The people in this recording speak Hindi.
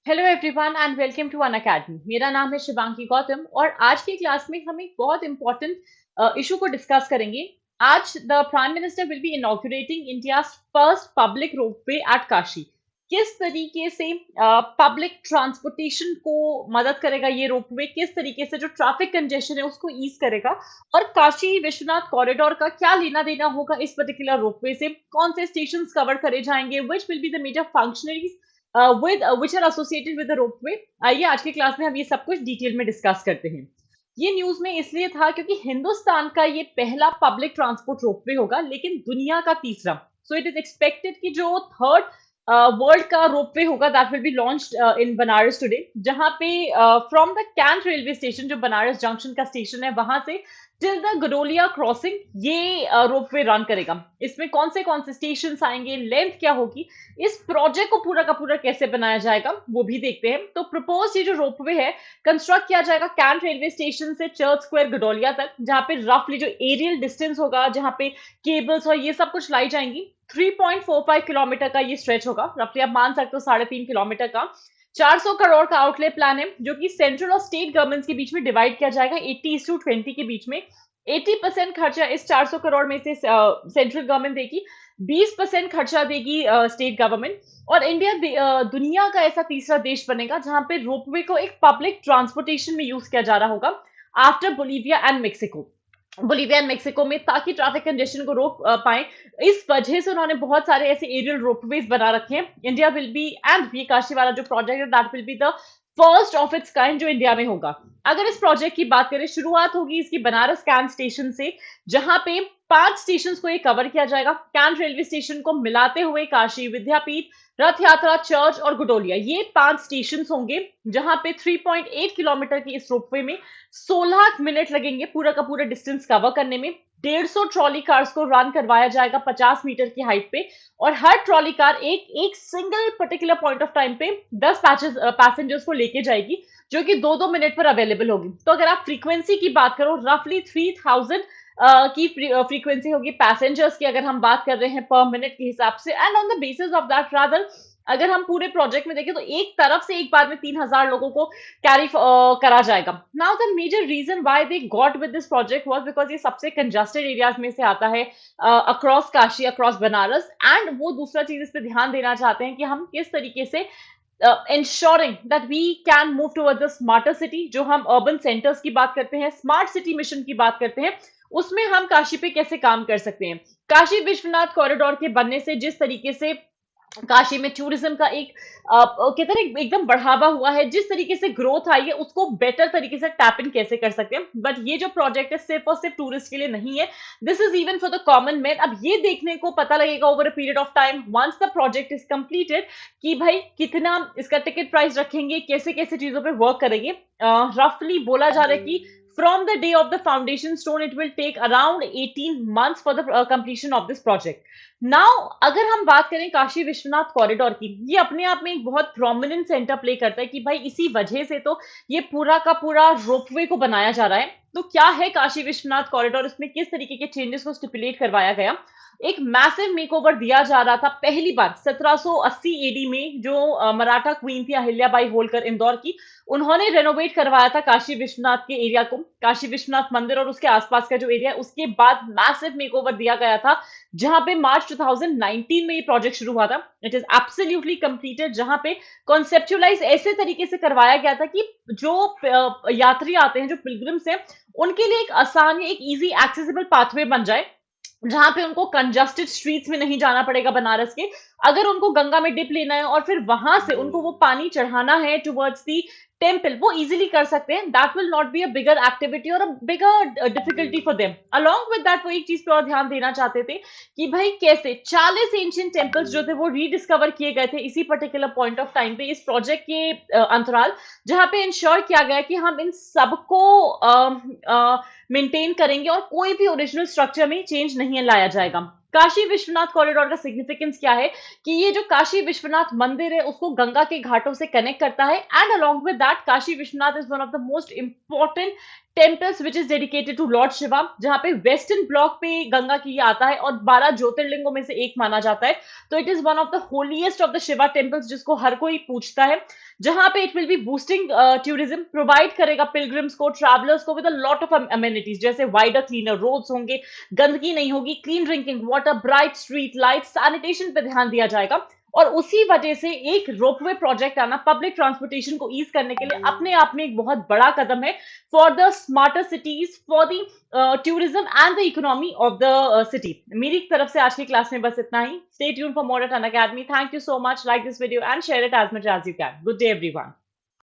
Hello everyone and welcome to Unacademy. मेरा नाम है शिवांगी गौतम और आज की क्लास में हम एक बहुत इंपॉर्टेंट इशू को डिस्कस करेंगे। आज the prime minister will be inaugurating India first public ropeway at Kashi. किस तरीके से पब्लिक ट्रांसपोर्टेशन को मदद करेगा ये रोपवे, किस तरीके से जो ट्रैफिक कंजेशन है उसको ईज करेगा, और काशी विश्वनाथ कॉरिडोर का क्या लेना देना होगा इस पर्टिकुलर रोपवे से, कौन से स्टेशन कवर करे जाएंगे, which will be the major functionaries with which are associated with the ropeway। आइए आज की क्लास में हम ये सब कुछ डिटेल में डिस्कस करते हैं। ये न्यूज में इसलिए था क्योंकि हिंदुस्तान का ये पहला पब्लिक ट्रांसपोर्ट रोपवे होगा, लेकिन दुनिया का तीसरा। सो इट इज एक्सपेक्टेड कि जो थर्ड वर्ल्ड का रोपवे होगा that will be launched in Banaras today, जहां पे from the cantt railway station, जो बनारस जंक्शन का स्टेशन है, वहां से टिल द गडोलिया क्रॉसिंग ये रोपवे रन करेगा। इसमें कौन से स्टेशन आएंगे, लेंथ क्या होगी, इस प्रोजेक्ट को पूरा का पूरा कैसे बनाया जाएगा वो भी देखते हैं। तो प्रपोज ये जो रोपवे है कंस्ट्रक्ट किया जाएगा कैंट रेलवे स्टेशन से चर्च स्क्वायर गडोलिया तक, जहां पे रफली जो एरियल डिस्टेंस होगा, जहां पे केबल्स और ये सब कुछ लाई जाएंगी, 3.45 किलोमीटर का ये स्ट्रेच होगा। रफली आप मान सकते हो 3.5 किलोमीटर का। 400 करोड़ का आउटले प्लान है, जो कि सेंट्रल और स्टेट गवर्नमेंट के बीच में डिवाइड किया जाएगा 80:20 के बीच में। 80% खर्चा इस 400 करोड़ में से सेंट्रल गवर्नमेंट देगी, 20% खर्चा देगी स्टेट गवर्नमेंट। और इंडिया दुनिया का ऐसा तीसरा देश बनेगा जहां पे रोपवे को एक पब्लिक ट्रांसपोर्टेशन में यूज किया जा रहा होगा after Bolivia and Mexico. Bolivia and Mexico में, ताकि ट्रैफिक कंजेशन को रोक पाए। इस वजह से उन्होंने बहुत सारे ऐसे एरियल रोपवेज बना रखे हैं। इंडिया विल बी, एंड ये काशी वाला जो प्रोजेक्ट है that will be the first of its kind जो इंडिया में होगा। अगर इस प्रोजेक्ट की बात करें, शुरुआत होगी इसकी बनारस कैंट स्टेशन से, जहां पे 5 स्टेशन को ये कवर किया जाएगा। कैंट रेलवे स्टेशन को मिलाते हुए काशी, विद्यापीठ, रथ यात्रा, चर्च और गुडोलिया, ये 5 स्टेशन होंगे, जहां पे 3.8 किलोमीटर की इस रोपवे में 16 मिनट लगेंगे पूरा का पूरा डिस्टेंस कवर करने में। 150 ट्रॉली कार्स को रन करवाया जाएगा 50 मीटर की हाइट पे, और हर ट्रॉली कार एक एक single particular point of time पे 10 पैसेंजर्स को लेके जाएगी, जो कि 2-2 मिनट पर अवेलेबल होगी। तो अगर आप फ्रीक्वेंसी की बात करो, रफली 3000 की फ्रीक्वेंसी होगी पैसेंजर्स की, अगर हम बात कर रहे हैं पर मिनट के हिसाब से। And on the basis of that rather, अगर हम पूरे प्रोजेक्ट में देखें तो एक तरफ से एक बार में 3000 लोगों को कैरी करा जाएगा। Now the major reason why they got with this project was because ये सबसे कंजस्टेड एरियाज में से आता है, across Kashi, across Banaras. And वो दूसरा चीज इस पे ध्यान देना चाहते हैं कि हम किस तरीके से ensuring that we can move towards the smarter city। जो हम अर्बन सेंटर्स की बात करते हैं, स्मार्ट सिटी मिशन की बात करते हैं, उसमें हम काशी पे कैसे काम कर सकते हैं। काशी विश्वनाथ कॉरिडोर के बनने से जिस तरीके से काशी में टूरिज्म का एक कहते हैं एकदम बढ़ावा हुआ है, जिस तरीके से ग्रोथ आई है, उसको बेटर तरीके से टैप इन कैसे कर सकते हैं। बट ये जो प्रोजेक्ट है सिर्फ और सिर्फ टूरिस्ट के लिए नहीं है, this is even for the common man. अब ये देखने को पता लगेगा over a period of time, once the project is completed, कि भाई कितना इसका टिकट प्राइस रखेंगे, कैसे कैसे चीजों पे वर्क करेंगे। रफली बोला जा रहा है कि from the day of the foundation stone it will take around 18 months for the completion of this project। Now अगर हम बात करें काशी विश्वनाथ कॉरिडोर की, ये अपने आप में एक बहुत प्रोमिनेंट सेंटर प्ले करता है कि भाई इसी वजह से तो ये पूरा का पूरा रोपवे को बनाया जा रहा है। तो क्या है काशी विश्वनाथ कॉरिडोर, इसमें किस तरीके के चेंजेस को स्टिपुलेट करवाया गया। एक मैसिव मेकओवर दिया जा रहा था पहली बार 1780 एडी में, जो मराठा क्वीन थी अहिल्याबाई होलकर इंदौर की, उन्होंने रेनोवेट करवाया था काशी विश्वनाथ के एरिया को, काशी विश्वनाथ मंदिर और उसके आसपास का जो एरिया है। उसके बाद मैसिव मेकओवर दिया गया था, जहां पे मार्च 2019 में ये प्रोजेक्ट शुरू हुआ था। इट इज एब्सोल्युटली कंप्लीटेड, जहां पे कॉन्सेप्चुलाइज ऐसे तरीके से करवाया गया था कि जो यात्री आते हैं, जो पिलग्रिम्स हैं, उनके लिए एक आसान, एक इजी एक्सेसिबल पाथवे बन जाए, जहां पे उनको कंजस्टेड स्ट्रीट्स में नहीं जाना पड़ेगा बनारस के। अगर उनको गंगा में डिप लेना है और फिर वहां से उनको वो पानी चढ़ाना है टुवर्ड्स दी टेम्पल, वो इजीली कर सकते हैं। That will not be a bigger activity और a bigger difficulty for them. Along with that वो एक चीज पे और ध्यान देना चाहते थे कि भाई कैसे 40 एंशियंट टेम्पल्स जो थे वो रीडिस्कवर किए गए थे इसी पर्टिकुलर पॉइंट ऑफ टाइम पे, इस प्रोजेक्ट के अंतराल, जहां पे इंश्योर किया गया कि हम इन सबको मेंटेन करेंगे और कोई भी ओरिजिनल स्ट्रक्चर में चेंज नहीं लाया जाएगा। काशी विश्वनाथ कॉरिडोर का सिग्निफिकेंस क्या है कि ये जो काशी विश्वनाथ मंदिर है उसको गंगा के घाटों से कनेक्ट करता है। And along with that Kashi Vishwanath is one of the most important temples which is dedicated to lord Shiva, जहां पे वेस्टर्न ब्लॉक पे गंगा की ये आता है और 12 ज्योतिर्लिंगों में से एक माना जाता है। तो it is one of the holiest of the Shiva temples, जिसको हर कोई पूछता है। जहां पे it will be boosting tourism, provide करेगा पिलग्रिम्स को, ट्रैवलर्स को with a lot of amenities, जैसे वाइडर क्लीनर रोड्स होंगे, गंदगी नहीं होगी, clean drinking water, bright street light, sanitation पे ध्यान दिया जाएगा। और उसी वजह से एक रोपवे प्रोजेक्ट आना पब्लिक ट्रांसपोर्टेशन को ईज करने के लिए अपने आप में एक बहुत बड़ा कदम है for the smarter cities, for the tourism and the economy of the city. मेरी तरफ से आज की क्लास में बस इतना ही. Stay tuned for more at Unacademy. Thank you so much. Like this video and share it as much as you can. Good day, everyone.